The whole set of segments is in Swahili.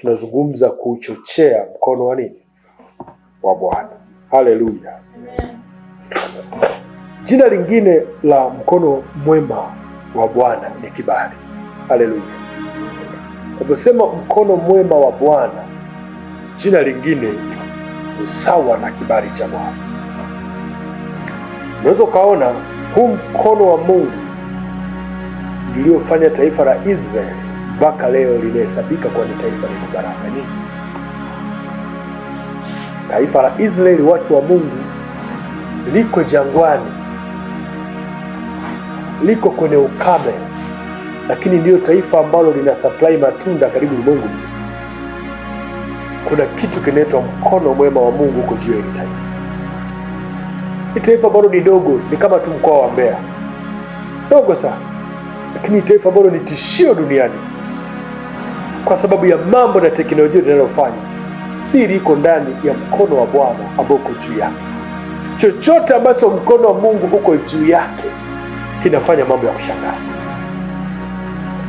tunazungumza kuchochea mkono wa nini? Wa Bwana. Haleluya. Jina lingine la mkono mwema wa Bwana ni kibali. Haleluya. Tunaposema mkono mwema wa Bwana, jina lingine ni sawa na kibali cha Bwana. Unaweza ukaona huu mkono wa Mungu uliofanya taifa la Israeli mpaka leo linahesabika kuwa ni taifa lenye baraka nyingi. Taifa la Israeli, watu wa Mungu, liko jangwani, liko kwenye ukame, lakini ndiyo taifa ambalo lina supply matunda karibu ulimwengu mzima. Kuna kitu kinaitwa mkono mwema wa Mungu huko juu ya hili taifa. Hili taifa bado ni dogo, ni kama tu mkoa wa Mbeya, dogo sana, lakini taifa bado ni tishio duniani kwa sababu ya mambo na teknolojia linalofanya. Siri iko ndani ya mkono wa Bwana ambao uko juu yake. Chochote ambacho mkono wa Mungu uko juu yake kinafanya mambo ya kushangaza.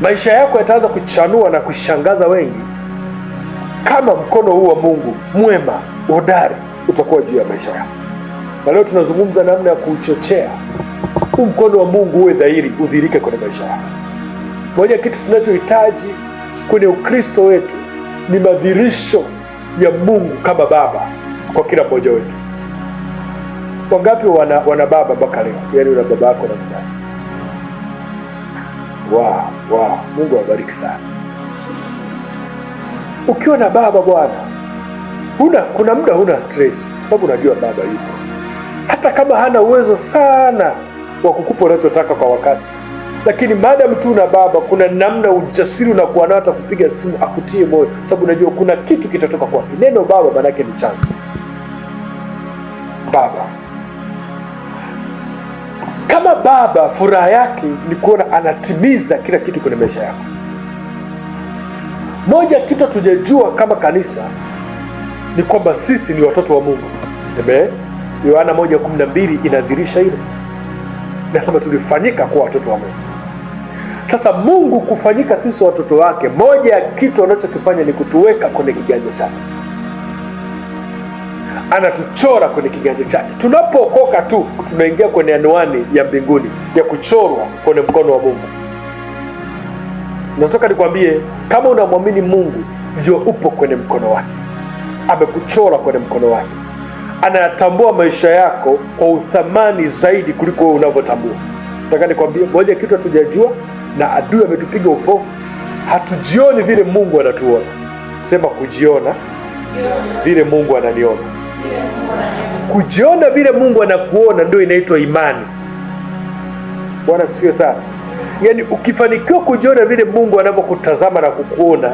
Maisha yako yataanza kuchanua na kushangaza wengi kama mkono huu wa Mungu mwema, hodari, utakuwa juu ya maisha yako. Na leo tunazungumza namna ya kuuchochea huu mkono wa Mungu uwe dhahiri, udhihirike kwenye maisha yako. Moja kitu tunachohitaji kwenye Ukristo wetu ni madhihirisho ya Mungu kama Baba kwa kila mmoja wetu. Wangapi wana baba mpaka leo? Yaani una baba yako na mzazi. Wow, Mungu awabariki sana. Ukiwa na baba bwana, kuna muda huna stress, sababu unajua baba yupo. Hata kama hana uwezo sana wa kukupa unachotaka kwa wakati, lakini maadamu tu na baba, kuna namna ujasiri unakuwa nao hata kupiga simu akutie moyo, sababu unajua kuna kitu kitatoka kwake. Neno baba maana yake ni chanzo. Baba kama baba, furaha yake ni kuona anatimiza kila kitu kwenye maisha yako. Moja kitu tujajua kama kanisa ni kwamba sisi ni watoto wa Mungu. Amen. Yohana 1:12 inadhihirisha hilo. Nasema tulifanyika kuwa watoto wa Mungu. Sasa Mungu kufanyika sisi watoto wake, moja ya kitu anachokifanya ni kutuweka kwenye kiganja chake. Anatuchora kwenye kiganja chake. Tunapookoka tu tunaingia kwenye anwani ya mbinguni ya kuchorwa kwenye mkono wa Mungu. Nataka nikwambie, kama unamwamini Mungu, ndio upo kwenye mkono wake. Amekuchora kwenye mkono wake. Anayatambua maisha yako kwa uthamani zaidi kuliko wewe unavyotambua. Nataka nikwambie, moja kitu hatujajua na adui ametupiga upofu, hatujioni vile Mungu anatuona. Sema kujiona vile Mungu ananiona. Kujiona vile Mungu anakuona ndio inaitwa imani. Bwana sifiwe sana. Yaani ukifanikiwa kujiona vile Mungu anavyokutazama na kukuona,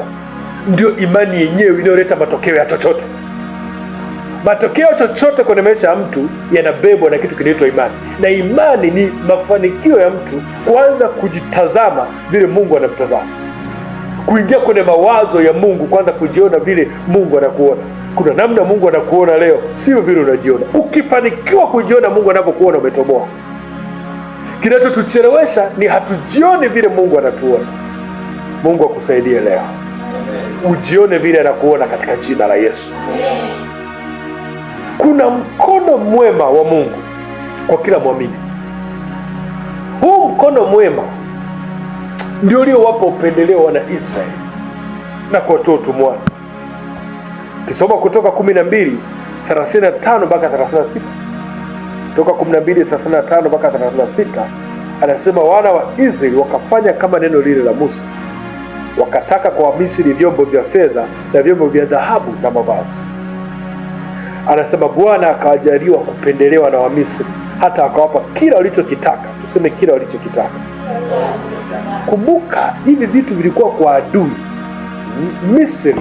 ndio imani yenyewe inayoleta matokeo ya chochote. Matokeo chochote kwenye maisha ya mtu yanabebwa na kitu kinaitwa imani. Na imani ni mafanikio ya mtu kwanza kujitazama vile Mungu anamtazama. Kuingia kwenye mawazo ya Mungu, kwanza kujiona vile Mungu anakuona. Kuna namna Mungu anakuona leo, sio vile unajiona. Ukifanikiwa kujiona Mungu anapokuona, umetoboa. Kinachotuchelewesha ni hatujioni vile Mungu anatuona. Mungu akusaidie leo ujione vile anakuona katika jina la Yesu. Kuna mkono mwema wa Mungu kwa kila mwamini. Huu mkono mwema ndio uliowapa upendeleo wana Israeli na kuwatoa utumwani. Kisoma Kutoka 12:35 mpaka 36. Kutoka 12:35 mpaka 36 anasema, wana wa Israeli wakafanya kama neno lile la Musa. Wakataka kwa Wamisri vyombo vya fedha na vyombo vya dhahabu na mavazi. Anasema Bwana akawajaliwa kupendelewa na Wamisri, hata akawapa kila walichokitaka. Tuseme kila walichokitaka. Kumbuka hivi vitu vilikuwa kwa adui. Misri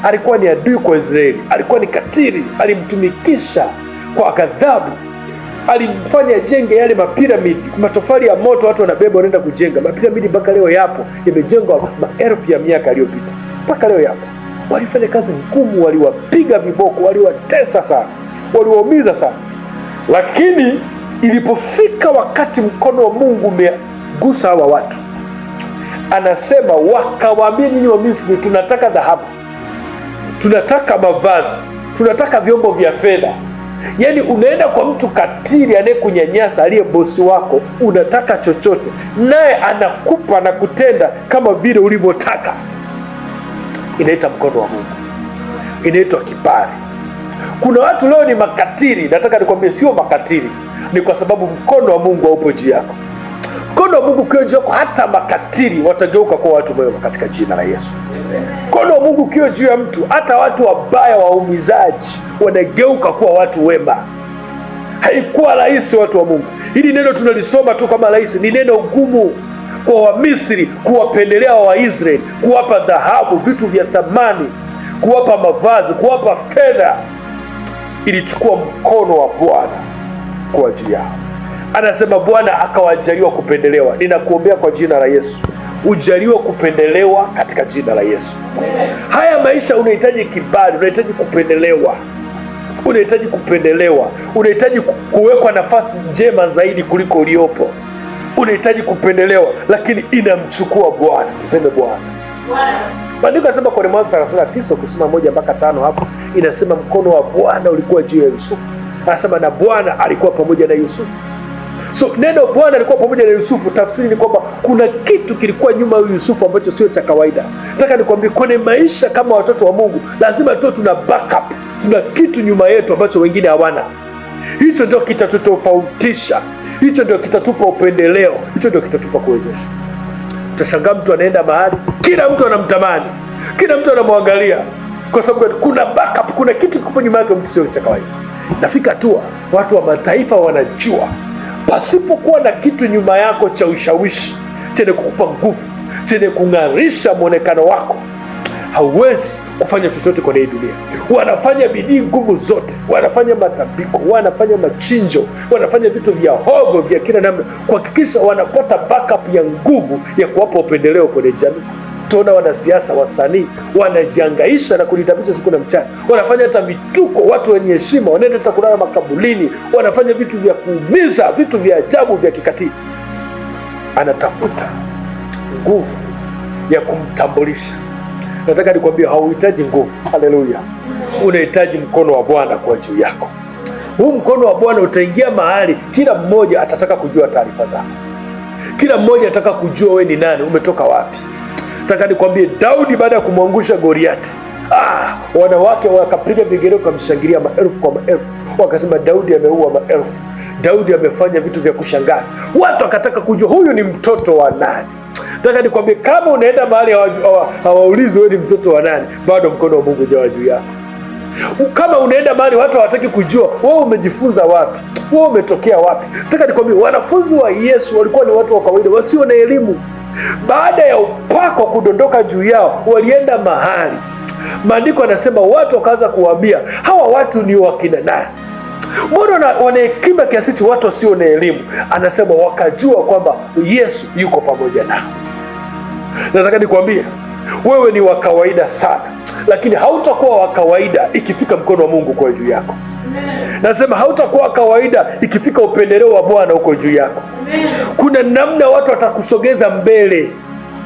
alikuwa ni adui kwa Israeli, alikuwa ni katili, alimtumikisha kwa ghadhabu, alimfanya jenge yale mapiramidi, matofali ya moto watu wanabeba wanaenda kujenga. Mapiramidi mpaka leo yapo, yamejengwa maelfu ya miaka iliyopita. Mpaka leo yapo. Walifanya kazi ngumu, waliwapiga viboko, waliwatesa sana, waliwaumiza sana. Lakini ilipofika wakati mkono wa Mungu umegusa hawa watu, anasema wakawaambia, nyinyi wa Misri tunataka dhahabu, tunataka mavazi, tunataka vyombo vya fedha. Yaani unaenda kwa mtu katili anayekunyanyasa, aliye bosi wako, unataka chochote, naye anakupa na kutenda kama vile ulivyotaka. Inaitwa mkono wa Mungu, inaitwa kibali. Kuna watu leo ni makatili. Nataka nikwambie, sio makatili, ni kwa sababu mkono wa Mungu haupo juu yako. Mkono wa Mungu ukiwa juu yako, hata makatili watageuka kuwa watu wema katika jina la Yesu. Mkono wa Mungu ukiwa juu ya mtu, hata watu wabaya, waumizaji, wanageuka kuwa watu wema. Haikuwa rahisi, watu wa Mungu. Hili neno tunalisoma tu kama rahisi, ni neno gumu kwa Wamisri kuwapendelea Waisraeli, kuwapa dhahabu, vitu vya thamani, kuwapa mavazi, kuwapa fedha. Ilichukua mkono wa Bwana kwa ajili yao. Anasema Bwana akawajaliwa kupendelewa. Ninakuombea kwa jina la Yesu, ujaliwe kupendelewa katika jina la Yesu. Haya maisha unahitaji kibali, unahitaji kupendelewa, unahitaji kupendelewa, unahitaji kuwekwa nafasi njema zaidi kuliko uliopo. Unahitaji kupendelewa, lakini inamchukua Bwana. Tuseme Bwana. Maandiko yanasema kwenye Mwanzo 39 kusema 1-5 hapo, inasema mkono wa Bwana ulikuwa juu ya Yusufu. Anasema na Bwana alikuwa pamoja na Yusufu. So neno Bwana alikuwa pamoja na Yusufu, tafsiri ni kwamba kuna kitu kilikuwa nyuma ya Yusufu ambacho sio cha kawaida. Nataka nikwambie, kwenye maisha kama watoto wa Mungu lazima tu tuna backup, tuna kitu nyuma yetu ambacho wengine hawana. Hicho ndio kitatutofautisha, hicho ndio kitatupa upendeleo, hicho ndio kitatupa kuwezesha. Utashangaa mtu anaenda mahali, kila mtu anamtamani, kila mtu anamwangalia, kwa sababu kuna backup, kuna kitu kipo nyuma yake, mtu sio cha kawaida. Nafika hatua watu wa mataifa wanajua, pasipokuwa na kitu nyuma yako cha ushawishi, chenye kukupa nguvu, chenye kung'arisha mwonekano wako, hauwezi kufanya chochote kwenye hii dunia. Wanafanya bidii, nguvu zote, wanafanya matambiko, wanafanya machinjo, wanafanya vitu vya hovyo vya kila namna kuhakikisha wanapata backup ya nguvu ya kuwapa upendeleo kwenye jamii. Tuona wanasiasa, wasanii wanajiangaisha na kulitabisha siku na mchana, wanafanya hata vituko, watu wenye heshima wanaenda hata kulala makabulini, wanafanya vitu vya kuumiza, vitu vya ajabu vya kikatili. Anatafuta nguvu ya kumtambulisha. Nataka nikwambie, hauhitaji nguvu. Haleluya! Unahitaji mkono wa Bwana kwa juu yako. Huu mkono wa Bwana utaingia mahali kila mmoja atataka kujua taarifa zako, kila mmoja atataka kujua wewe ni nani, umetoka wapi. Nataka nikwambie, Daudi baada ya kumwangusha Goliati, wanawake wakapiga vigelegele kumshangilia, maelfu kwa maelfu, wakasema Daudi ameua maelfu, Daudi amefanya vitu vya kushangaza. Watu wakataka kujua huyu ni mtoto wa nani. Nataka nikwambie, kama unaenda mahali hawaulizi wewe ni mtoto wa nani, bado mkono wa Mungu hujawa juu yako. Kama unaenda mahali watu hawataki kujua wewe umejifunza wapi, wewe umetokea wapi. Nataka nikwambie, wanafunzi wa Yesu walikuwa ni watu wa kawaida wasio na elimu. Baada ya upako kudondoka juu yao, walienda mahali, maandiko yanasema watu wakaanza kuwaambia, hawa watu ni wakina nani? Mbona wana hekima kiasi hicho watu wasio na elimu? Anasema wakajua kwamba Yesu yuko pamoja nao. Nataka nikwambie, wewe ni wa kawaida sana, lakini hautakuwa wa kawaida ikifika mkono wa Mungu kwa juu yako. Nasema hautakuwa wa kawaida ikifika upendeleo wa Bwana uko juu yako. Kuna namna watu watakusogeza mbele.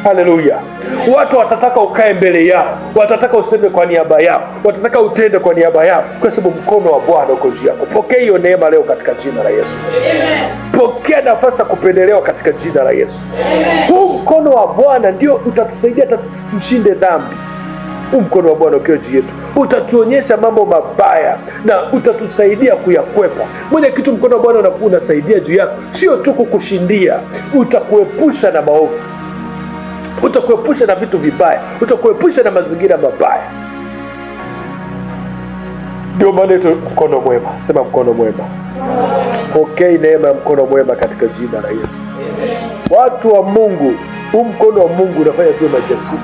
Haleluya! Watu watataka ukae mbele yao, watataka useme kwa niaba yao, watataka utende kwa niaba yao, kwa sababu mkono wa Bwana uko juu yako. Pokea hiyo neema leo katika jina la Yesu. Amen. Pokea nafasi ya kupendelewa katika jina la Yesu. Amen. Huu mkono wa Bwana ndio utatusaidia tushinde dhambi. Huu mkono wa Bwana ukiwa juu yetu utatuonyesha mambo mabaya na utatusaidia kuyakwepa. Mwenye kitu mkono wa Bwana unasaidia juu yako, sio tu kukushindia, utakuepusha na maovu, utakuepusha na vitu vibaya, utakuepusha na mazingira mabaya. Ndio maana ito mkono mwema. Sema mkono mwema. Pokea neema ya mkono mwema katika jina la Yesu. Watu wa Mungu, huu mkono wa Mungu unafanya tuwe majasiri.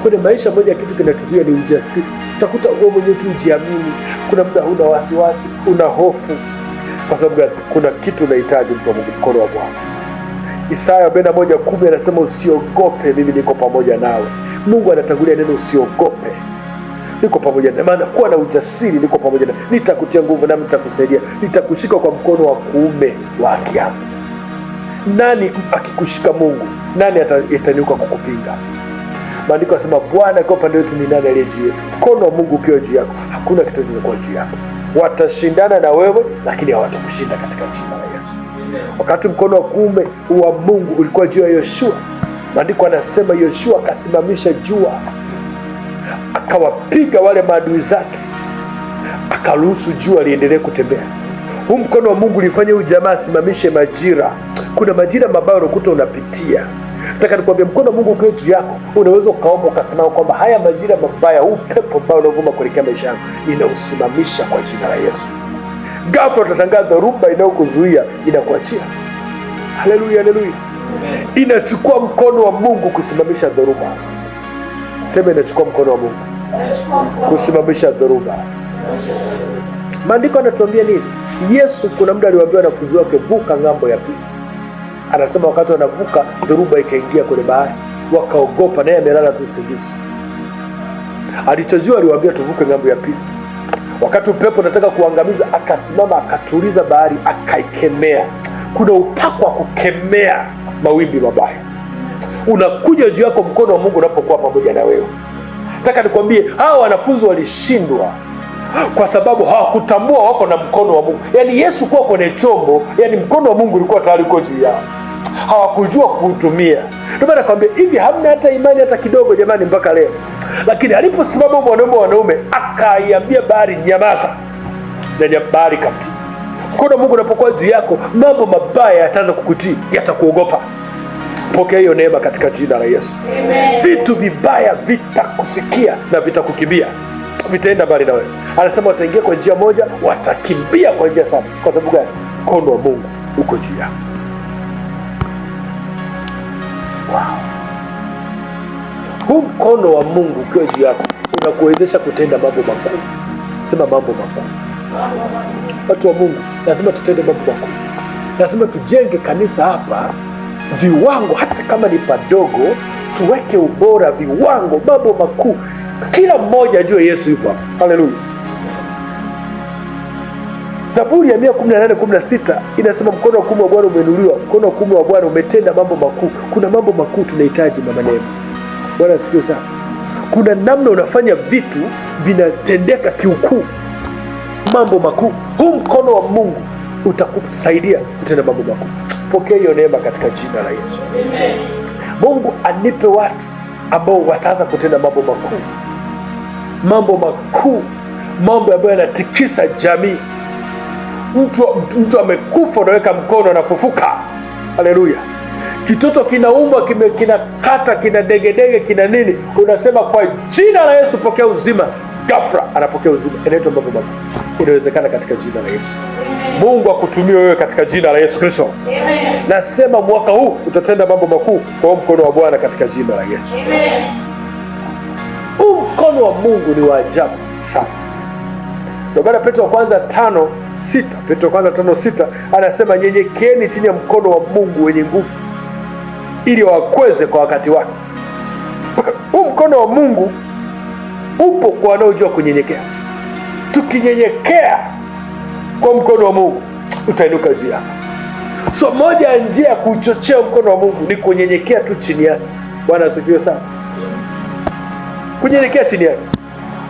Kwenye maisha moja kitu kinatuzuia ni ujasiri. Utakuta wewe mwenyewe tu ujiamini, kuna muda una wasiwasi, una hofu. Kwa sababu kuna kitu unahitaji, mtu wa Mungu, mkono wa Bwana. Isaya 41:10 anasema usiogope, mimi niko pamoja nawe. Mungu anatangulia neno usiogope. Niko pamoja nawe, maana kuwa na ujasiri, niko pamoja nawe. Nitakutia nguvu na nitakusaidia. Nitakushika kwa mkono wa kuume wa haki yangu. Nani akikushika Mungu, nani atanyuka kukupinga? Maandiko yanasema Bwana akiwa upande wetu ni nani aliye juu yetu? Mkono wa Mungu ukiwa juu yako, hakuna kitu kinachokuwa juu yako. Watashindana na wewe, lakini hawatakushinda katika jina la Yesu. Wakati mkono wa kuume wa Mungu ulikuwa juu ya Yoshua, maandiko anasema Yoshua akasimamisha jua, akawapiga wale maadui zake, akaruhusu jua liendelee kutembea. Huu mkono wa Mungu ulifanya huyu jamaa asimamishe majira. Kuna majira mabaya unakuta unapitia. Nataka nikwambia, mkono wa Mungu ukiwa juu yako, unaweza ukaomba ukasema kwamba haya majira mabaya, huu pepo ambao unavuma kuelekea maisha yangu, ninausimamisha kwa jina la Yesu. Ghafla utashangaa dhoruba inayokuzuia inakuachia. Haleluya, haleluya. Inachukua mkono wa Mungu kusimamisha dhoruba. Sema, inachukua mkono wa Mungu kusimamisha dhoruba. Maandiko yanatuambia nini? Yesu kuna muda aliwaambia wanafunzi wake, vuka ng'ambo ya pili. Anasema wakati wanavuka, dhoruba ikaingia kwenye bahari, wakaogopa, naye amelala tu usingizi. Alichojua aliwaambia tuvuke ng'ambo ya pili. Wakati upepo unataka kuangamiza, akasimama akatuliza bahari, akaikemea. Kuna upako wa kukemea mawimbi mabaya unakuja juu yako, mkono wa Mungu unapokuwa pamoja na wewe. Nataka nikwambie, hawa wanafunzi walishindwa kwa sababu hawakutambua wako na mkono wa Mungu. Yaani Yesu kuwa kwenye chombo, yaani mkono wa Mungu ulikuwa tayari uko juu yao, hawakujua kuutumia. Ndio maana nakwambia hivi, hamna hata imani hata kidogo jamani mpaka leo. Lakini aliposimama mwanaume akaiambia bahari nyamaza, na bahari katii. Mkono wa Mungu unapokuwa juu yako, mambo mabaya yataanza kukutii, yatakuogopa. Pokea hiyo neema katika jina la Yesu. Amen. Vitu vibaya vitakusikia na vitakukimbia, vitaenda mbali na wewe. Anasema wataingia kwa njia moja, watakimbia kwa njia saba. Kwa sababu gani? Mkono wa Mungu uko juu yako. Wow. Huu mkono wa Mungu ukiwa juu yako unakuwezesha kutenda mambo makuu. Sema mambo makuu. Watu wa Mungu, lazima tutende mambo makuu. Lazima tujenge kanisa hapa viwango, hata kama ni padogo, tuweke ubora, viwango, mambo makuu. Kila mmoja ajue Yesu yupo hapa. Haleluya. Zaburi ya 118:16 inasema mkono wa kuume wa Bwana umeinuliwa, mkono wa kuume wa Bwana umetenda mambo makuu. Kuna mambo makuu tunahitaji, mama Neema. Bwana asifiwe sana. Kuna namna unafanya vitu vinatendeka kiukuu, mambo makuu. Huu mkono wa Mungu utakusaidia kutenda mambo makuu. Pokea hiyo neema katika jina la Yesu. Amen. Mungu anipe watu ambao wataanza kutenda mambo makuu, mambo makuu, mambo ambayo yanatikisa jamii. Mtu amekufa, unaweka mkono, anafufuka. Haleluya. Kitoto kinaumbwa, kinakata, kina degedege, kina nini, unasema kwa jina la Yesu pokea uzima. Ghafla anapokea uzima. Inaitwa mambo makuu. Inawezekana katika jina la Yesu. Mungu akutumie wewe katika jina la Yesu Kristo. Amen. Nasema mwaka huu utatenda mambo makuu kwa mkono wa Bwana katika jina la Yesu. Amen. Huu mkono wa Mungu ni wa ajabu sana. Ndio maana Petro wa kwanza 5:6 anasema nyenyekeeni chini ya mkono wa Mungu wenye nguvu, ili wakweze kwa wakati wake. Huu mkono wa Mungu upo kwa wanaojua kunyenyekea. Tukinyenyekea kwa mkono wa Mungu, utainuka juu yako. So moja ya njia ya kuchochea mkono wa Mungu ni kunyenyekea tu chini yake. Bwana asifiwe sana. Kunyenyekea chini yake.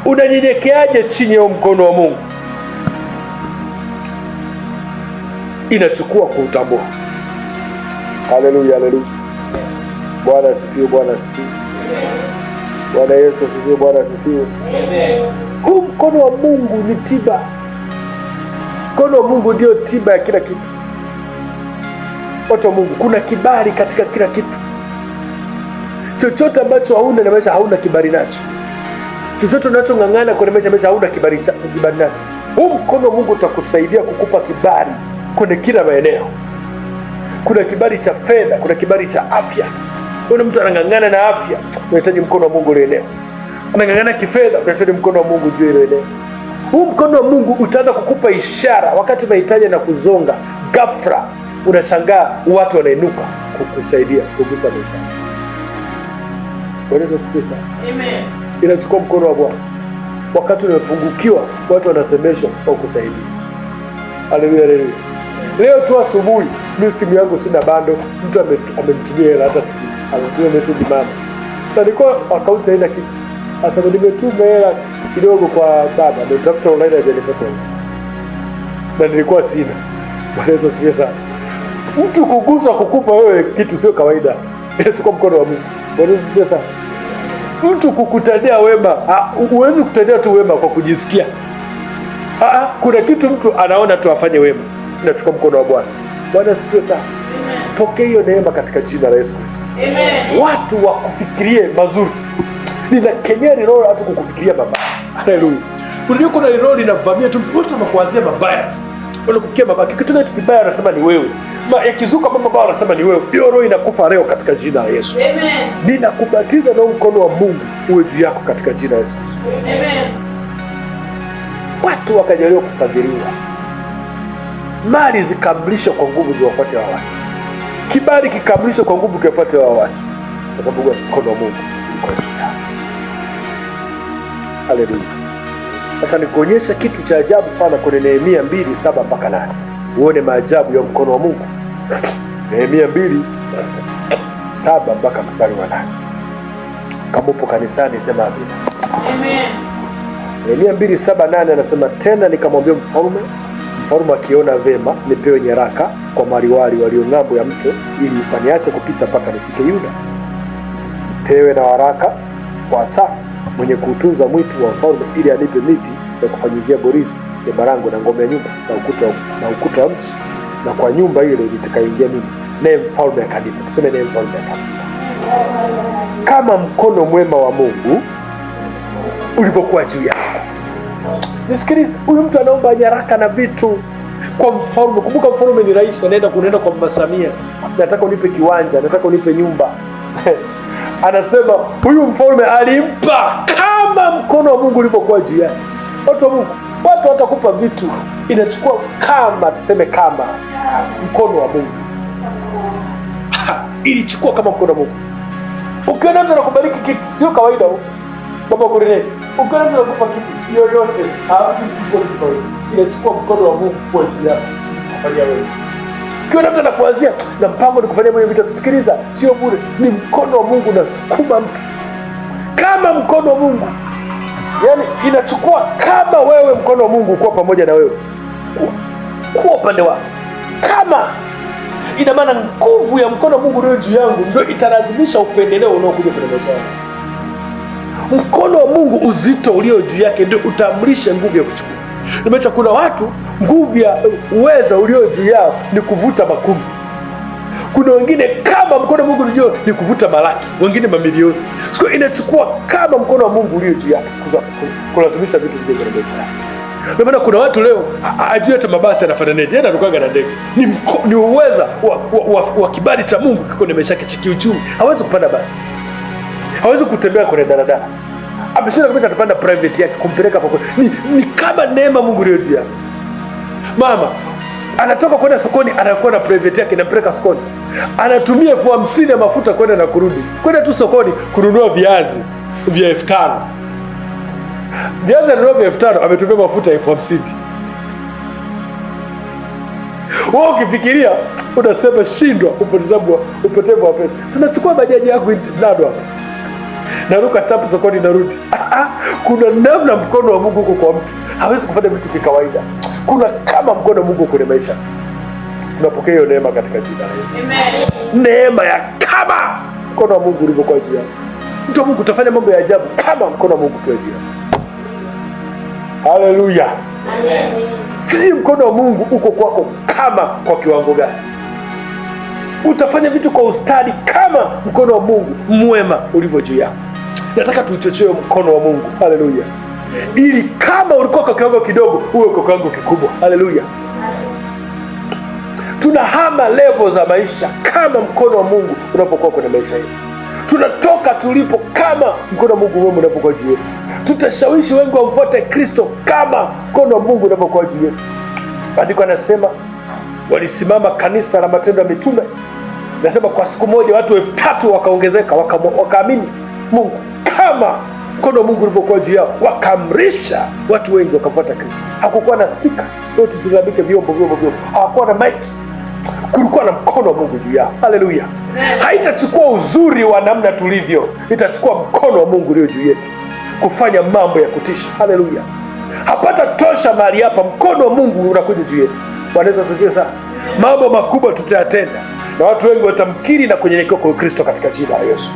Unanyenyekeaje chini ya mkono wa Mungu? Inachukua kuutambua. Haleluya, haleluya. Bwana asifiwe, Bwana asifiwe. Bwana Yesu asifiwe, Bwana asifiwe. Huu mkono wa Mungu ni tiba. Mkono wa Mungu ndio tiba ya kila kitu. Watu wa Mungu, kuna kibali katika kila kitu. Chochote ambacho hauna na maisha, hauna kibali nacho. Chochote unachong'ang'ana kwenye maisha, hauna kibali nacho. Huu mkono wa Mungu utakusaidia kukupa kibali kwenye kila maeneo. Kuna kibali cha fedha, kuna kibali cha afya. Kuna mtu anang'ang'ana na afya, unahitaji mkono wa Mungu ile eneo. Anang'ang'ana kifedha, unahitaji mkono wa Mungu juu ile eneo. Huu mkono wa Mungu utaanza kukupa ishara wakati mahitaji na kuzonga. Ghafla unashangaa watu wanainuka kukusaidia kugusa maisha. Bwana asifiwe sana. Amen. Inachukua mkono wa Bwana. Wakati umepungukiwa, watu wanasemeshwa au kusaidia. Haleluya, haleluya. Leo tu asubuhi, mimi simu yangu sina bando, mtu amenitumia hela hata siku. Ametumia message mama. na nilikuwa akaunti haina kitu. Sasa nimetuma hela kidogo kwa baba, nitafuta online hajanipata, na nilikuwa sina. Bwana Yesu asifiwe sana. Mtu kugusa kukupa wewe kitu sio kawaida, inachukua mkono wa Mungu. Bwana Yesu asifiwe sana. Mtu kukutendea wema, huwezi kutendea tu wema kwa kujisikia. Kuna kitu mtu anaona tu afanye wema, inachukua mkono wa Bwana. Bwana asifiwe sana. Pokea hiyo neema katika jina la Yesu Kristo. Amen. Watu wakufikirie mazuri. Ninakemea roho watu kukufikiria mabaya. Haleluya. Unajua kuna roho linavamia tu mtu, watu wanakuanzia mabaya tu. Wanakufikia mabaya. Kitu kibaya anasema ni wewe. Yakizuka mambo mabaya anasema ni wewe. Hiyo roho inakufa leo katika jina la Yesu. Amen. Ninakubatiza na mkono wa Mungu uwe juu yako katika jina la Yesu Kristo. Amen. Watu wakajaliwa kufadhiliwa. Mali zikamlisha kwa nguvu ziwafuate wao. Kibali kikamlisha kwa nguvu kiwafuate wao. Kwa sababu mkono wa Mungu uko juu yao. Haleluya. Sasa nikuonyesha kitu cha ajabu sana kwenye Nehemia 2:7-8. Uone maajabu ya mkono wa Mungu. Nehemia 2:7-8. Kama upo kanisani sema amina. Amen. Nehemia 2:7-8 anasema, tena nikamwambia mfalme akiona vema nipewe nyaraka kwa maliwali walio ng'ambo ya mto, ili paniache kupita mpaka nifike Yuda. Nipewe na waraka kwa Asafu mwenye kuutunza mwitu wa mfalme, ili anipe miti ya kufanyizia borisi ya marango na ngome ya nyumba na ukuta wa mji, na kwa nyumba ile nitakayoingia mimi, naye mfalme akanipa. Tuseme naye mfalme akanipa. Kama mkono mwema wa Mungu ulivyokuwa juu yako. Nisikilize, huyu mtu anaomba nyaraka na vitu kwa mfalme. Kumbuka mfalme ni rais, anaenda kwa Mama Samia, nataka unipe kiwanja, nataka unipe nyumba. Anasema huyu mfalme alimpa kama mkono wa Mungu ulivyokuwa juu yake. Watu wa Mungu, watu watakupa vitu, inachukua kama, tuseme kama mkono wa Mungu. Ilichukua kama mkono wa Mungu. Ukiona mtu anakubariki kitu, sio kawaida huko. Baba kurene, ukiona mtu anakupa kitu yoyote, inachukua mkono wa Mungu kwa juu yako kufanyia wewe. Ukiona mtu anakuanzia na mpango ni kufanyia mwenye vitu, tusikiliza, sio bure, ni mkono wa Mungu unasukuma mtu. Kama mkono wa Mungu. Yaani inachukua kama wewe mkono wa Mungu kuwa pamoja na wewe. Kuwa upande wako. Kama ina maana nguvu ya mkono wa Mungu ulio juu yangu ndio italazimisha upendeleo unaokuja kwenye maisha yako. Mkono wa Mungu uzito ulio juu yake ndio utamlisha nguvu ya kuchukua. Nimeacha kuna watu nguvu ya uwezo ulio juu yao ni kuvuta makumi. Kuna wengine kama mkono wa Mungu ulio ni kuvuta malaki, wengine mamilioni. Sio, inachukua kama mkono wa Mungu ulio juu yake kulazimisha vitu vije kwenye maisha yako. Ndio maana kuna watu leo ajue hata mabasi yanafananaje, yeye anarukaga na ndege. Ni uweza wa kibali cha Mungu kiko kwenye maisha yake cha kiuchumi. Hawezi kupanda basi. Hawezi kutembea kwenye daladala. Ameshinda kabisa atapanda private yake kumpeleka hapo. Ni kama neema Mungu ile juu yake. Mama anatoka kwenda sokoni, anakuwa na private yake inampeleka sokoni. Anatumia 50,000 ya mafuta kwenda na kurudi. Kwenda tu sokoni kununua viazi vya 5,000. Viazi anunua vya 5,000, ametumia mafuta 50,000. Wewe ukifikiria unasema shindwa, upotevu wa pesa. Sina chukua bajaji yako ndado hapo. Naruka chapu sokoni narudi. Kuna namna mkono wa Mungu uko kwa mtu. Hawezi kufanya vitu kikawaida. Kuna kama mkono wa Mungu kwenye maisha. Tunapokea hiyo neema katika jina la Yesu. Amen. Neema ya kama mkono wa Mungu ulivyokuwa juu yako. Mtu wa Mungu utafanya mambo ya ajabu kama mkono wa Mungu uko juu yako. Haleluya. Amen. Si mkono wa Mungu uko kwako kama kwa kiwango gani? Utafanya vitu kwa ustadi kama mkono wa Mungu mwema ulivyo juu yako. Nataka tuuchochee mkono wa Mungu. Haleluya. Ili kama ulikuwa kwa kiwango kidogo, uwe kwa kiwango kikubwa. Haleluya. Tunahama level za maisha kama mkono wa Mungu unapokuwa kwenye maisha yetu. Tunatoka tulipo kama mkono wa Mungu mwema unapokuwa juu yetu. Tutashawishi wengi wamfuate Kristo kama mkono wa Mungu unapokuwa juu yetu. Maandiko yanasema walisimama kanisa la Matendo ya Mitume. Nasema kwa siku moja watu 3,000 wakaongezeka, wakaamini Mungu kama mkono wa Mungu ulivyokuwa juu yao, wakamrisha watu wengi wakafuata Kristo. Hakukuwa na speaker, leo tusilamike vyombo. Hakukuwa na mic. kulikuwa na mkono wa Mungu juu yao. Haleluya! Haitachukua uzuri wa namna tulivyo, itachukua mkono wa Mungu ulio juu yetu kufanya mambo ya kutisha. Haleluya! Hapata tosha mahali hapa, mkono wa Mungu unakuja juu yetu. Bwana Yesu asifiwe sana. Mambo makubwa tutayatenda na watu wengi watamkiri na kunyenyekea kwa Kristo katika jina la Yesu.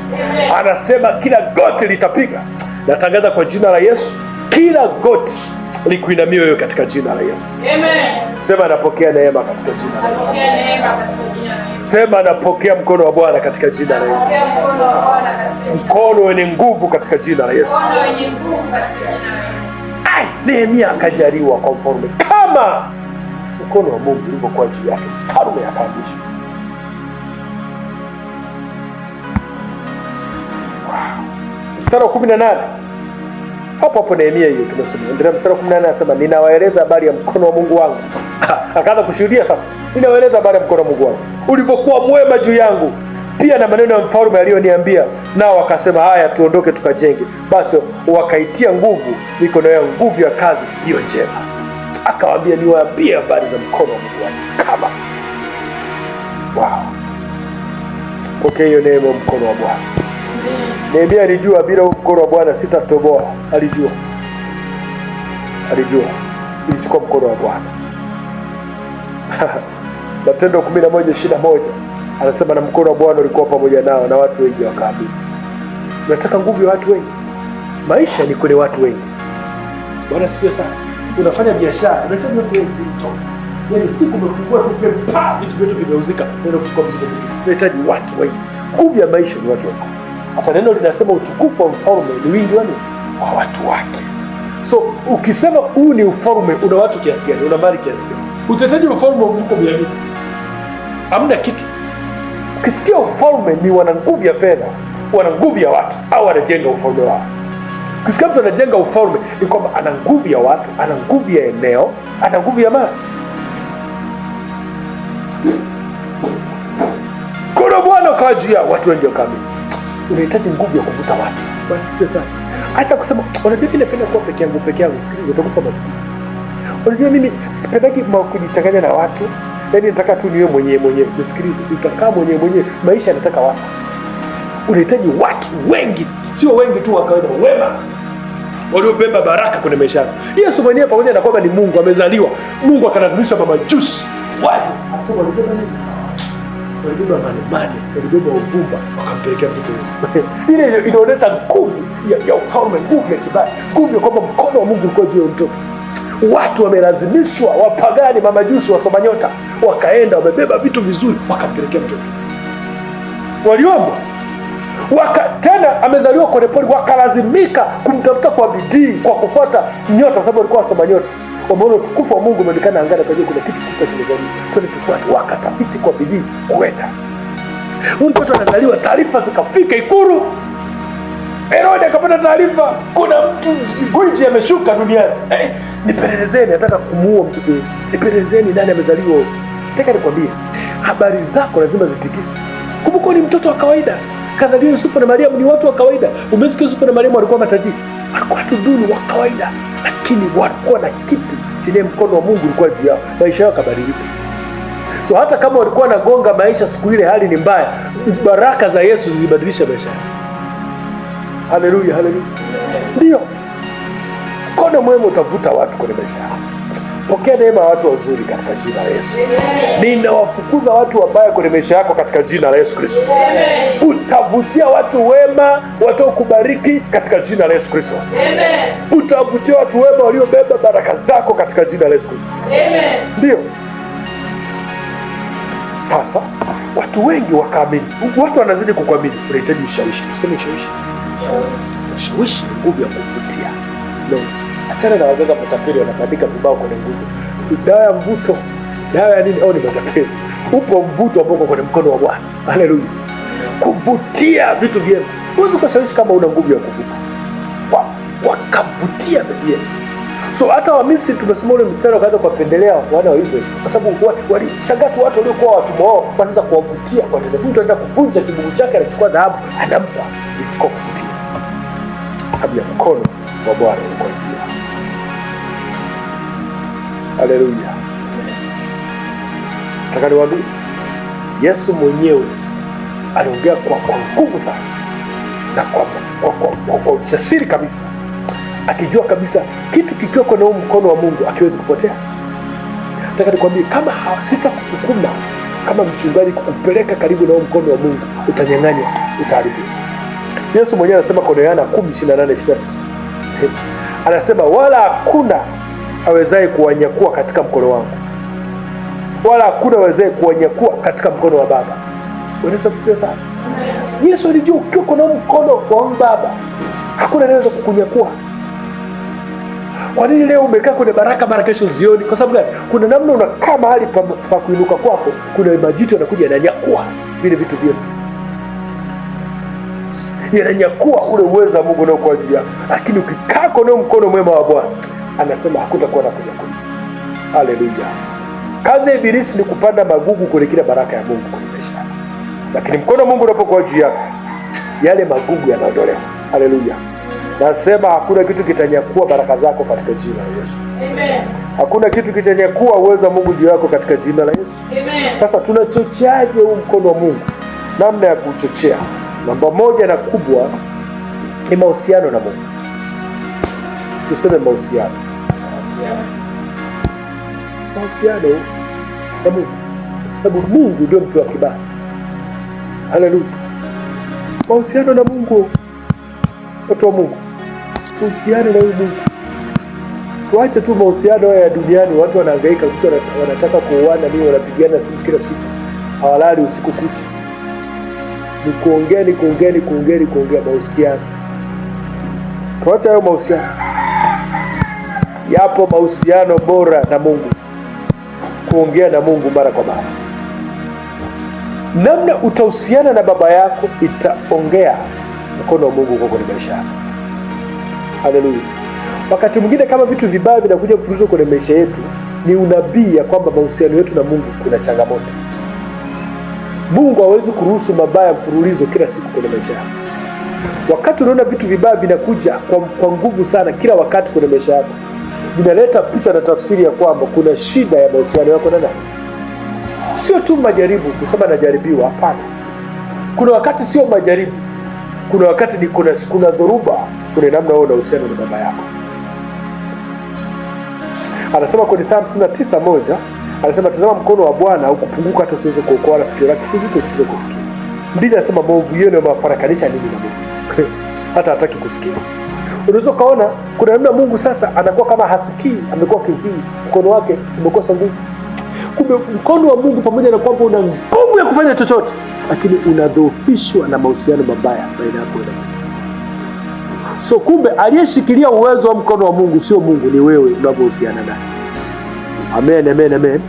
Anasema kila goti litapiga. Natangaza kwa jina la Yesu, kila goti likuinamia wewe katika jina la Yesu. Amen. Sema napokea neema katika jina la Yesu. Napokea neema katika jina la Yesu. Sema napokea mkono wa Bwana katika jina la Yesu. Napokea mkono wa Bwana katika jina. Mkono wenye nguvu katika jina la Yesu. Mkono wenye nguvu katika jina la Yesu. Ai, Nehemia akajariwa kwa mfalme kama mkono wa Mungu ulivyokuwa juu yake. Mfalme akaamrishwa. Mstari wa 18. Hapo Nehemia hiyo tumesoma. Ndio mstari wa 18 anasema ninawaeleza habari ya mkono wa Mungu wangu. Akaanza kushuhudia sasa. Ninawaeleza habari ya mkono wa Mungu wangu ulivyokuwa mwema juu yangu, pia na maneno ya mfalme aliyoniambia. Nao wakasema haya, tuondoke tukajenge. Basi wakaitia nguvu mikono yao, nguvu ya kazi hiyo njema. Akawaambia niwaambie habari za mkono wa Mungu wangu kama. Wow. Pokea hiyo neema ya mkono wa Bwana. Nehemia alijua bila mkono wa Bwana sitatoboa. Alijua ilichukua mkono wa Bwana. Matendo 11:21 anasema na mkono wa Bwana ulikuwa pamoja nao na watu wengi wakaamini. Unataka nguvu ya watu wengi? Maisha ni kwenye watu wengi. Bwana sifiwe sana. Unafanya biashara, unahitaji watu wengi kutoka. Yaani siku umefungua tu vitu vyote vimeuzika, ndio kuchukua mzigo mwingi. Unahitaji watu wengi. Nguvu ya maisha ni watu wengi. Hata neno linasema utukufu wa mfalme ni wingi wa watu wake. So ukisema huu ni ufalme, una watu kiasi gani? Una mali kiasi gani? Utahitaji ufalme uko 100. Hamna kitu. Ukisikia ufalme ni wana nguvu ya fedha, wana nguvu ya watu, au wanajenga ufalme wao. Ukisikia mtu anajenga ufalme ni kwamba ana nguvu ya watu, ana nguvu ya eneo, ana nguvu ya mali. Kuna Bwana kwa juu ya watu wengi wakamili. Unahitaji nguvu ya kuvuta watu. Bwana sikia sana. Acha kusema unajua mimi napenda kuwa peke yangu. Sikiliza, utakufa maskini. Unajua mimi sipendagi kujichanganya na watu. Yaani nataka tu niwe mwenyewe. Nisikilize, utakaa mwenyewe. Maisha yanataka watu. Unahitaji watu wengi, sio wengi tu wa kawaida, wema waliobeba baraka kwenye maisha yako. Yesu mwenyewe pamoja na kwamba ni Mungu amezaliwa, Mungu akalazimisha mamajusi waje. Anasema walibeba nini? Walibeba manemane, walibeba uvumba, wakampelekea mtoto Yesu. Ile inaonyesha nguvu ya ufalme, nguvu ya kibali, nguvu ya kwamba mkono wa Mungu ulikuwa juu ya mtoto. Watu wamelazimishwa, wapagani, mamajusi, wasoma nyota, wakaenda wamebeba vitu vizuri, wakampelekea mtoto. Waliomba tena amezaliwa kwenye pori, wakalazimika kumtafuta kwa bidii, kwa kufuata nyota, kwa sababu walikuwa wasoma nyota. Wameona utukufu wa Mungu umeonekana angani, kwa hiyo kuna kitu kikubwa kimezaliwa, twende tufuate. Wakatafiti kwa bidii kwenda. Mtoto anazaliwa, taarifa zikafika Ikulu. Herode akapata taarifa, kuna mtu gwiji ameshuka duniani. Nipelelezeni, nataka kumuua mtoto Yesu. Nipelelezeni nani amezaliwa. Nataka nikwambie, habari zako lazima zitikise. Kumbuka ni mtoto wa kawaida. Kazaliwa Yusufu na Mariamu, ni watu wa kawaida. Umesikia Yusufu na Mariamu walikuwa matajiri? Walikuwa watu duni wa kawaida, lakini walikuwa na kitu chini, mkono wa Mungu ulikuwa juu yao. Maisha yao kabadilika. So hata kama walikuwa nagonga maisha siku ile, hali ni mbaya, baraka za Yesu zilibadilisha maisha yao. Haleluya, haleluya. Ndio. Mkono mwema utavuta watu kwenye maisha yao. Pokea neema watu wazuri katika jina la Yesu. Ninawafukuza watu wabaya kwenye maisha yako katika jina la Yesu Kristo. Utavutia watu wema watakubariki katika jina la Yesu Kristo. Utavutia watu wema waliobeba baraka zako katika jina la Yesu Kristo. Ndio. Sasa watu wengi wakaamini. Watu wanazidi kukuamini. Unahitaji ushawishi. Tuseme ushawishi. Ushawishi ni nguvu ya kuvutia. Ndio. Achana na waganga matapeli wanabandika vibao kwenye nguzo. Dawa ya mvuto. Dawa ya nini? Au ni matapeli. Upo mvuto ambao uko kwenye mkono wa Bwana. Haleluya. Kuvutia vitu vyema. Huwezi kushawishi kama una nguvu ya kuvuta. Wakavutia vyema. So hata wa Misri tumesoma ule mstari wakaanza kuwapendelea wana wa Israeli. Kwa sababu walishangaa tu watu waliokuwa watumwa wao wanaanza kuwavutia kwa neno. Mtu anaenda kuvunja kibubu chake, anachukua dhahabu, anampa ili kuvutia. Kwa sababu ya mkono wa Bwana ulikuwa juu. Haleluya. Nataka niwaambie Yesu mwenyewe anaongea kwa nguvu sana na kwa ujasiri kabisa, akijua kabisa kitu kikiwa kwenye mkono wa Mungu akiwezi kupotea. Nataka nikwambie, kama sitakusukuma kama mchungaji kukupeleka karibu na mkono wa Mungu, utanyang'anywa, utaharibiwa. Yesu mwenyewe anasema kwa Yohana 10:28-29, anasema wala hakuna awezaye kuwanyakua katika mkono wangu, wala hakuna awezaye kuwanyakua katika mkono wa Baba. Unaweza sikia sana. Yesu alijua ukiwa kuna mkono wa Baba hakuna anaweza kukunyakua. Kwa nini leo umekaa kwenye baraka kesho zioni? Kwa sababu gani? Kuna namna unakaa mahali pa kuinuka kwako, kuna majitu yanakuja yananyakua vile vitu vyote, yananyakua ule uwezo wa Mungu unaokuwa juu yako. Lakini ukikaa kwenye mkono mwema wa Bwana, anasema hakutakuwa na kunyakua. Haleluya. Kazi ya ibilisi ni kupanda magugu kwenye kila baraka ya Mungu kwenye maisha yako, lakini mkono wa Mungu unapokuwa juu yako, yale magugu yanaondolewa. Haleluya. Nasema hakuna kitu kitanyakua baraka zako katika jina la Yesu. Amen. Hakuna kitu kitanyakua uwezo wa Mungu juu yako katika jina la Yesu. Amen. Sasa tunachocheaje huu mkono wa Mungu? Namna ya kuchochea, namba moja na kubwa, ni mahusiano na Mungu. Tuseme mahusiano na Mungu, sababu Mungu ndio mtu wa kibali. Haleluya. Mahusiano na Mungu, watu wa Mungu, uhusiano na huyu Mungu. Tuache tu mahusiano ya duniani, watu wanahangaika, wanataka kuoana, nini, wanapigana simu kila siku, hawalali usiku kucha. Ni kuongea mahusiano. Tuache hayo mahusiano. Yapo mahusiano bora na Mungu, kuongea na Mungu mara kwa mara. Namna utahusiana na baba yako itaongea mkono wa Mungu uko kwenye maisha yako. Haleluya. Wakati mwingine kama vitu vibaya vinakuja mfululizo kwenye maisha yetu, ni unabii ya kwamba mahusiano yetu na Mungu kuna changamoto. Mungu hawezi kuruhusu mabaya mfululizo kila siku kwenye maisha yako. Wakati unaona vitu vibaya vinakuja kwa nguvu sana kila wakati kwenye maisha yako, vinaleta picha na tafsiri ya kwamba kuna shida ya mahusiano yako na nani. Sio tu majaribu, kusema najaribiwa, hapana. Kuna wakati sio majaribu, kuna wakati ni kuna dhoruba, kuna namna wewe unahusiana na baba yako. Anasema kwenye Psalm 69:1, anasema tazama mkono wa Bwana haukupunguka hata usiweze kuokoa, na sikio lake si zito usiweze kusikia. Mbili anasema maovu yenu yamewafarakanisha ninyi na Mungu. Hata hataki kusikia. Unaweza kaona kuna namna Mungu sasa anakuwa kama hasikii, amekuwa kiziwi, mkono wake umekosa nguvu. Kumbe mkono wa Mungu pamoja na kwamba una nguvu ya kufanya chochote, lakini unadhoofishwa na mahusiano mabaya baina yako na Mungu. So kumbe aliyeshikilia uwezo wa mkono wa Mungu sio Mungu, ni wewe unavyohusiana naye. Amen.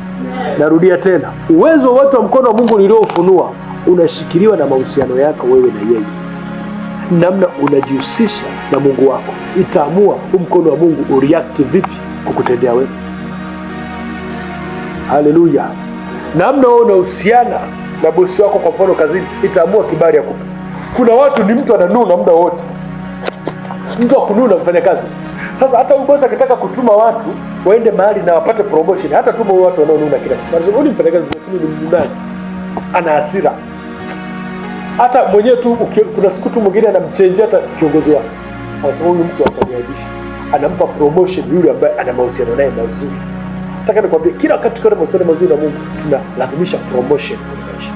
Narudia tena, uwezo wote wa mkono wa Mungu niliofunua unashikiliwa na mahusiano yako wewe na yeye. Namna unajihusisha na Mungu wako itaamua mkono wa Mungu ureact vipi kukutendea wewe. Haleluya. Namna wewe unahusiana na bosi wako, kwa mfano kazini, itaamua kibali ya kupa. Kuna watu ni mtu ananuna muda wote, mtu akununa mfanya kazi. Sasa hata bosi akitaka kutuma watu waende mahali na wapate promotion, hata tuma watu wanaonuna kila siku. Anasema huyu mfanya kazi ni mnunaji, ana hasira. Hata mwenyewe tu kuna siku tu mwingine anamchange hata kiongozi wake, anasema huyu mtu ataniaibisha, anampa promotion yule ambaye ana mahusiano naye mazuri. Nataka nikwambie, kila wakati tukiwa na mahusiano mazuri na Mungu, tunalazimisha promotion kwenye maisha.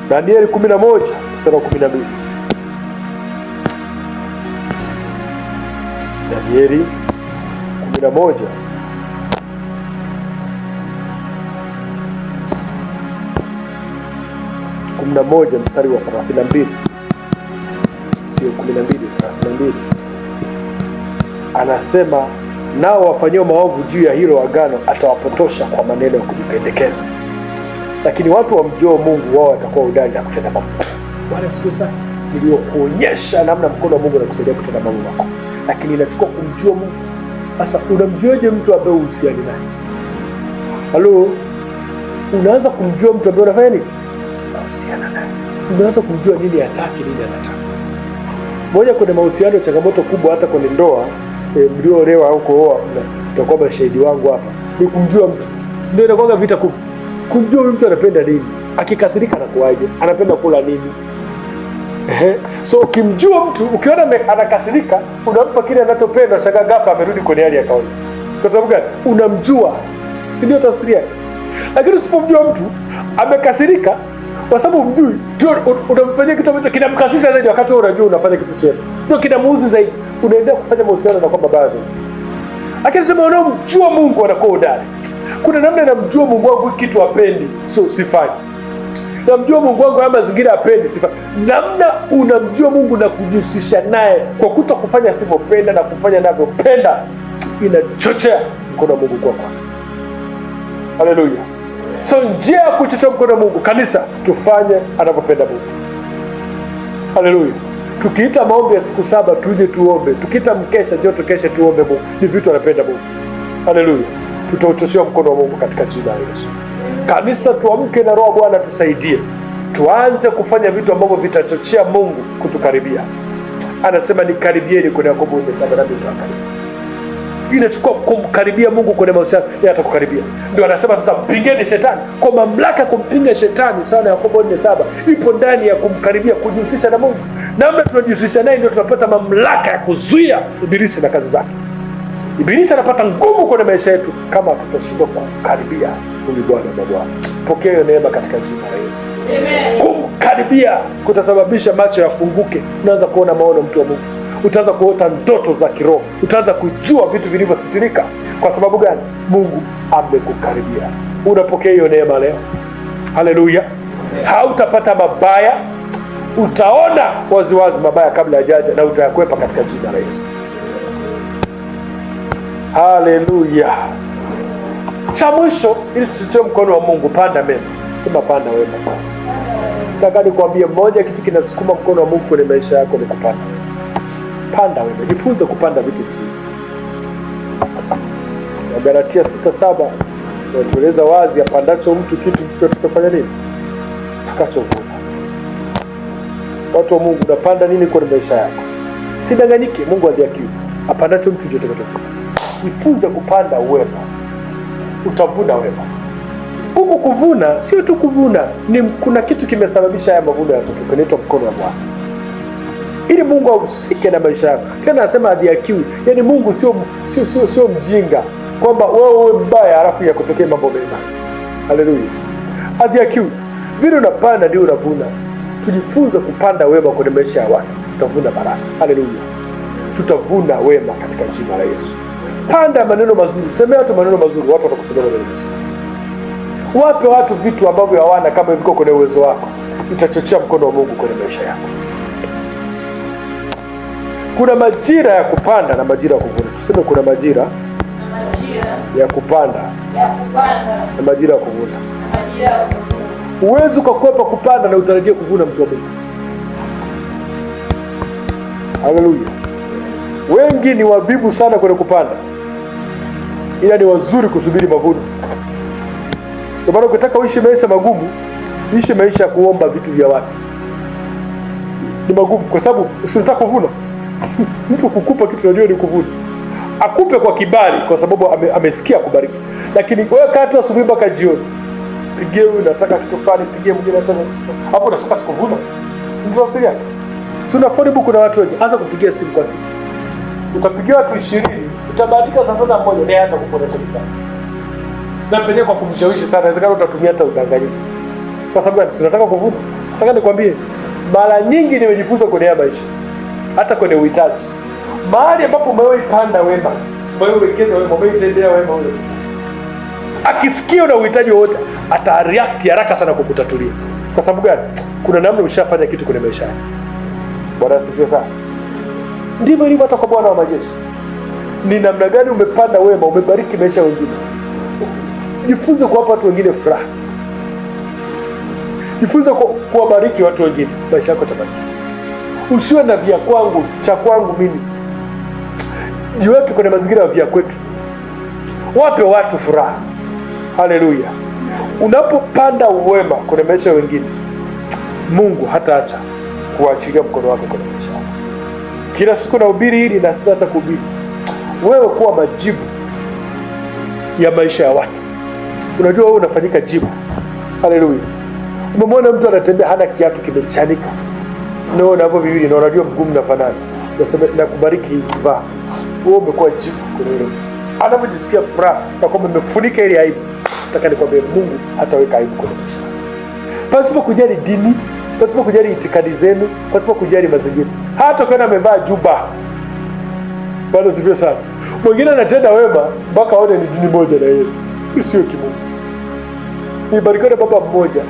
Danieli 11:12. Danieli 11 mstari wa 32, sio 12:32. Anasema nao wafanyao maovu juu ya hilo agano atawapotosha kwa maneno ya kujipendekeza, lakini watu wamjua Mungu wao watakuwa hodari na kutenda mambo. Bwana siku sana niliokuonyesha namna mkono wa Mungu unakusaidia kutenda mambo yako, lakini inachukua kumjua Mungu. Sasa unamjuaje mtu ambaye uhusiani naye? Halo, unaanza kumjua mtu ambaye unafanya nini? Unahusiana naye. Unaanza kumjua nini hataki, nini anataka. Moja kwenye mahusiano changamoto kubwa hata kwenye ndoa, mlioolewa au kuoa, mtakuwa mashahidi wangu hapa, ni kumjua mtu. Ndio inakuwa vita kubwa, kumjua mtu anapenda nini, akikasirika anakuaje, anapenda kula nini. So ukimjua mtu, ukiona anakasirika, unampa kile anachopenda, shaka ghafla amerudi kwenye hali ya kawaida. Kwa sababu gani? Unamjua, si ndio tafsiri yake? Lakini usipomjua mtu amekasirika, kwa sababu mjui, unamfanyia kitu ambacho kinamkasisha zaidi, wakati wewe unajua unafanya kitu chema, ndio kinamuuzi zaidi, unaendelea kufanya mahusiano na kwamba baya zaidi. Lakini sema unaomjua Mungu anakuwa udari. Kuna namna namjua Mungu wangu kitu apendi, so sifanyi. Namjua Mungu wangu haya mazingira apendi, sifanyi. Namna unamjua Mungu na kujihusisha naye kwa kuto kufanya asivyopenda na kufanya anavyopenda, inachochea mkono wa Mungu kwako. Haleluya. So njia ya kuchochea mkono wa Mungu, kanisa, tufanye anavyopenda Mungu. Haleluya. Tukiita maombi ya siku 7 tuje tuombe. Tukiita mkesha njoo tukeshe tuombe Mungu. Ni vitu anapenda Mungu. Haleluya. Tutauchochea mkono wa Mungu katika jina la Yesu. Kanisa, tuamke na Roho Bwana tusaidie. Tuanze kufanya vitu ambavyo vitachochea Mungu kutukaribia. Anasema nikaribieni, kuna Yakobo 4:7 na mtakaribia. Inachukua kumkaribia Mungu kwenye mahusiano, yeye atakukaribia. Ndio anasema sasa mpingeni shetani. Kwa mamlaka kumpinga shetani, sana Yakobo 4:7 ipo ndani ya kumkaribia, kujihusisha na Mungu. Namna tunajihusisha naye ndio tunapata mamlaka ya kuzuia ibilisi na kazi zake. Ibilisi anapata nguvu kwenye maisha yetu kama tutashindwa kumkaribia huyu Bwana na Bwana. Pokea hiyo neema katika jina la Yesu. Amen. Kumkaribia kutasababisha macho yafunguke. Unaanza kuona maono, mtu wa Mungu. Utaanza kuota ndoto za kiroho. Utaanza kujua vitu vilivyositirika. Kwa sababu gani? Mungu amekukaribia. Unapokea hiyo neema leo. Haleluya. Hautapata mabaya. Utaona waziwazi mabaya kabla hajaja na utayakwepa katika jina la Yesu. Haleluya. Cha mwisho, ili tusitie mkono wa Mungu, panda mema. Sema panda wema. Nataka nikwambie moja kitu kinasukuma mkono wa Mungu kwenye maisha yako ni kupanda. Panda wema. Jifunze kupanda vitu vizuri. Galatia 6:7 inatueleza wazi, apandacho mtu kitu ndicho tutafanya nini? Tutakachovuna. Watu wa Mungu, unapanda nini kwenye maisha yako? Sidanganyike, Mungu adhihakiwi. Apandacho mtu ndicho tutakachovuna. Jifunze kupanda wema, utavuna wema. Huku kuvuna sio tu kuvuna, ni kuna kitu kimesababisha haya mavuno yatoke, kinaitwa mkono wa Bwana. Ili Mungu ahusike na maisha yako. Tena anasema adhihakiwi. Yaani Mungu sio mjinga kwamba wewe mbaya halafu yakutokee mambo mema. Haleluya. Adhihakiwi. Vile unapanda ndio unavuna. Tujifunze kupanda wema kwenye maisha ya watu, tutavuna baraka. Haleluya. Tutavuna wema katika jina la Yesu. Panda maneno mazuri, semea watu maneno mazuri, watu watakusemea maneno mazuri. Wape watu vitu ambavyo hawana kama viko kwenye uwezo wako. Itachochea mkono wa Mungu kwenye maisha yako. Kuna majira ya kupanda na majira ya kuvuna. Tuseme kuna majira ya kupanda na majira ya kuvuna. Uwezo ukakwepa kupanda na utarajia kuvuna, mtu wa Mungu. Haleluya. Wengi ni wavivu sana kwenye kupanda, ila ni wazuri kusubiri mavuno. Kwa maana ukitaka uishi maisha magumu, ishi maisha ya kuomba vitu vya watu. Ni magumu kwa sababu usinataka kuvuna. Mtu kukupa kitu unajua ni kuvuna. Akupe kwa kibali kwa sababu amesikia kubariki. Lakini wewe kaa tu asubuhi mpaka jioni. Pigie huyu nataka kitu fulani, pigie mwingine nataka. Hapo unataka sikuvuna. Ndio tafsiri yake. Si una phone book na watu wengi, anza kupigia simu kwa simu. Utapigia watu 20, utabadilika sasa mmoja ndiye hata kukuletea kitu. Na penye kwa kumshawishi sana, inawezekana utatumia hata udanganyifu. Kwa sababu gani? Si unataka kuvuna. Nataka nikwambie, mara nyingi nimejifunza kwenye haya maisha. Hata kwenye uhitaji. Mahali ambapo umewaipanda wema, umewekeza wema, umeitendea wema ule. Akisikia na uhitaji wote, atareact haraka sana kukutatulia. Kwa sababu gani? Kuna namna ushafanya kitu kwenye maisha yako. Bwana asifiwe sana. Ndivyo ilivyo hata kwa Bwana wa majeshi. Ni namna gani umepanda wema, umebariki maisha wengine. Jifunze kuwapa watu wengine furaha. Jifunze kuwabariki watu wengine, maisha yako yatabariki. Usiwe na vya kwangu, cha kwangu mimi. Jiweke kwenye mazingira ya vya kwetu. Wape watu furaha. Haleluya. Unapopanda wema kwenye maisha wengine, Mungu hataacha kuachilia mkono wake kwenye maisha yako. Kila siku nahubiri hili na sitaacha kuhubiri. wewe kuwa majibu ya maisha ya watu. Unajua wewe unafanyika jibu. Haleluya. Umemwona mtu anatembea hana kiatu kimechanika, na unavyo viwili na unajua mgumu na fanani, unasema nakubariki vaa. Wewe umekuwa jibu kwa yule. Anapojisikia furaha na kwamba umefunika ile aibu, nataka nikwambie Mungu hataweka aibu kwa maisha. Pasipo kujali dini, pasipo kujali itikadi zenu, pasipo kujali mazingira. Hata kama amevaa juba, bado sivyo sana. Mwingine anatenda wema mpaka aone ni dini moja na yeye. Sio kimungu. Nibarikiwe na baba mmoja.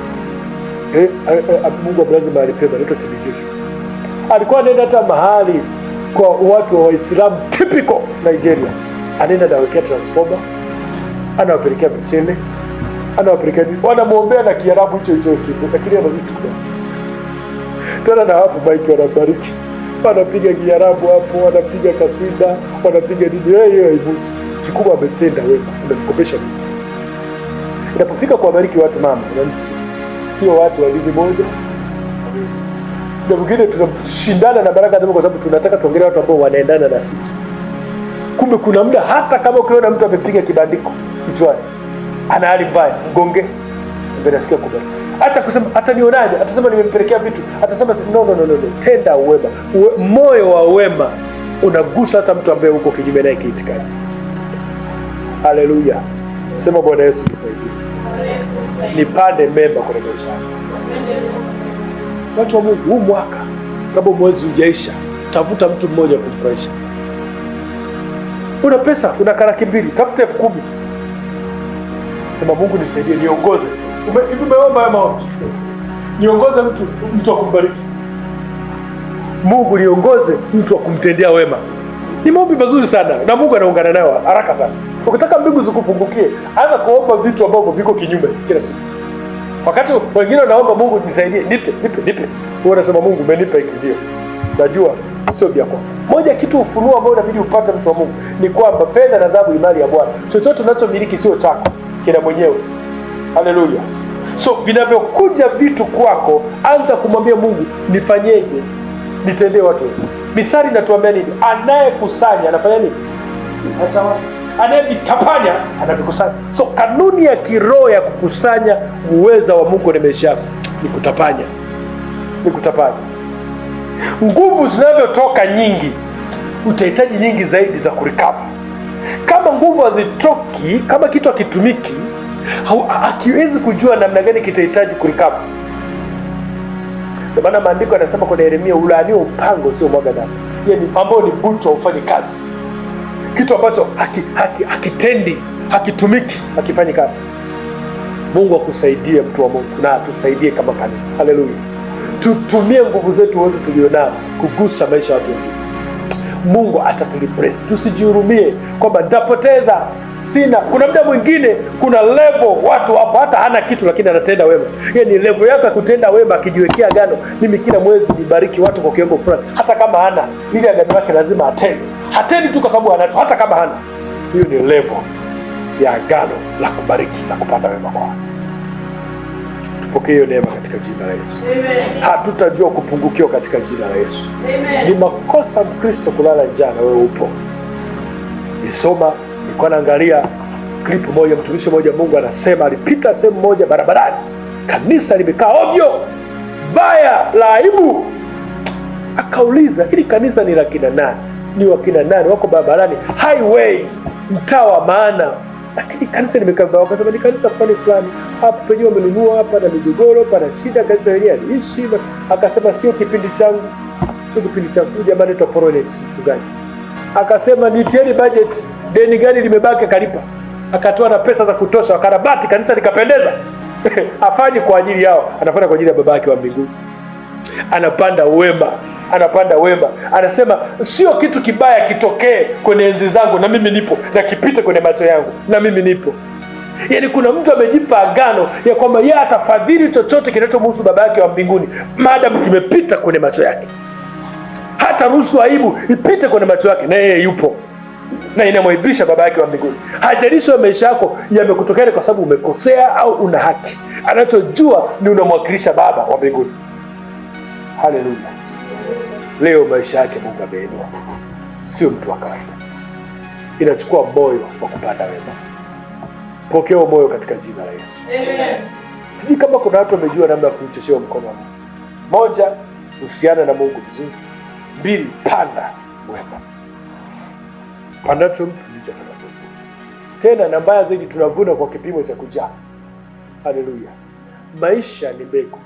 Mungu abrazi mahali pema, anaitwa Timijesho. Alikuwa anaenda hata mahali kwa watu wa Waislamu typical Nigeria. Anaenda anawekea transformer, anawapelekea mchele, anawapelekea, wanamuombea na Kiarabu hicho kitu, lakini anazidi kwa. Tena na hapo maiki wanabariki. Wanapiga Kiarabu hapo, wanapiga kaswida, wanapiga dini hiyo haibusu. Kikubwa ametenda wema, umemkopesha nini? Inapofika kuwabariki watu mama, unamsikia. Sio watu wa dini moja. Na mwingine tunashindana na baraka kwa sababu tunataka tuongelee watu ambao wanaendana na sisi. Kumbe kuna muda hata kama ukiona mtu amepiga kibandiko kichwani, ana hali mbaya, mgonge, unasikia kubali. Acha kusema hata nionaje, atasema nimempelekea vitu, atasema no. Tenda wema. Moyo wa wema unagusa hata mtu ambaye uko kinyume naye kiitikadi. Haleluya. Sema Bwana Yesu nisaidie. Nipande mema kwenye maisha yangu. Watu wa Mungu, huu mwaka kabla mwezi hujaisha, tafuta mtu mmoja kumfurahisha. Una pesa, una karaki mbili, tafuta 10,000. Sema Mungu nisaidie, niongoze. Umeomba ya maombi. Niongoze mtu wa kumbariki. Mungu niongoze mtu wa kumtendea wema. Ni maombi mazuri sana na Mungu anaungana nayo haraka sana. Ukitaka mbingu zikufungukie, anza kuomba vitu ambavyo viko kinyume kila siku. Wakati wengine wanaomba Mungu nisaidie, nipe. Wewe unasema Mungu umenipa hiki ndio. Najua sio vyako. Moja kitu ufunuo ambao unabidi upate mtu wa Mungu ni kwamba fedha na dhahabu ni mali ya Bwana. Chochote unachomiliki sio chako, kina mwenyewe. Haleluya. So vinavyokuja vitu kwako, anza kumwambia Mungu, nifanyeje? Nitendee watu. Mithali inatuambia nini? Anayekusanya anafanya nini? Atawala. Anayevitapanya anavikusanya. So kanuni ya kiroho ya kukusanya uweza wa Mungu kwenye maisha yako ni kutapanya. Nguvu zinavyotoka nyingi, utahitaji nyingi zaidi za kurikapa. Kama nguvu hazitoki, kama kitu hakitumiki, hakiwezi kujua namna gani kitahitaji kurikapa. Ndio maana maandiko yanasema kwa Yeremia, ulaaniwa upango sio mwaga damu. Yaani ambao ni buto ufanye kazi. Kitu ambacho hakitendi, hakitumiki, hakifanyi kazi. Mungu akusaidie mtu wa Mungu na atusaidie kama kanisa. Haleluya. Tutumie nguvu zetu wote tulionao kugusa maisha ya watu wengine. Mungu atatulipress. Tusijihurumie kwamba nitapoteza, sina. Kuna muda mwingine, kuna level watu hapo hata hana kitu lakini anatenda wema. Yaani level yake kutenda wema, akijiwekea agano, mimi kila mwezi nibariki watu kwa kiwango fulani. Hata kama hana, ile agano lake lazima atende. Hatendi tu kwa sababu anacho, hata kama hana. Hiyo ni level ya agano la kubariki na kupata wema kwa watu. Tupokee hiyo neema katika jina la Yesu. Amen. Hatutajua kupungukiwa katika jina la Yesu. Amen. Ni makosa Mkristo kulala njaa na wewe upo. Nilikuwa naangalia clip moja, mtumishi mmoja Mungu anasema alipita sehemu moja barabarani. Kanisa limekaa ovyo, baya la aibu. Akauliza, hili kanisa ni la kina nani? Ni wakina nani? Wako barabarani, highway, mtaa wa maana. Lakini kanisa limekaa vibaya. Akasema ni kanisa fulani. Hapa penyewe wamenunua hapa na migogoro, pana shida, kanisa lenyewe aliishi. Akasema sio kipindi changu. Jamani tuporonet mchungaji. Akasema nitieni budget, deni gani limebaki kalipa. Akatoa na pesa za kutosha, akarabati kanisa likapendeza. Afanye kwa ajili yao, anafanya kwa ajili ya baba yake wa mbinguni. Anapanda wema. Anasema sio kitu kibaya kitokee kwenye enzi zangu na mimi nipo, na kipite kwenye macho yangu na mimi nipo. Yaani kuna mtu amejipa agano ya kwamba yeye atafadhili chochote kinachomhusu baba yake wa mbinguni maadamu kimepita kwenye macho yake. Hata ruhusu aibu ipite kwenye macho yake na yeye yupo. Na inamwaibisha baba yake wa mbinguni. Hajalishi maisha yako yamekutokea kwa sababu umekosea au una haki. Anachojua ni unamwakilisha baba wa mbinguni. Haleluya. Leo maisha yake Mungu ameinua. Sio mtu wa kawaida. inachukua moyo wa kupanda wema. Pokea moyo katika jina la Yesu. Amen. Sijui kama kuna watu wamejua namna ya kuchochea mkono wa Mungu. Moja, husiana na Mungu vizuri. 2, panda wema. Pandacho mtu ndicho atakachovuna. Tena na mbaya zaidi, tunavuna kwa kipimo cha kujaa. Haleluya. Maisha ni mbegu.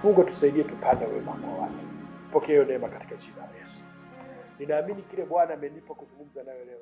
Mungu tusaidie tupande wema kwa watu. Pokea hiyo neema katika jina la Yesu. Ninaamini kile Bwana amenipa kuzungumza nayo leo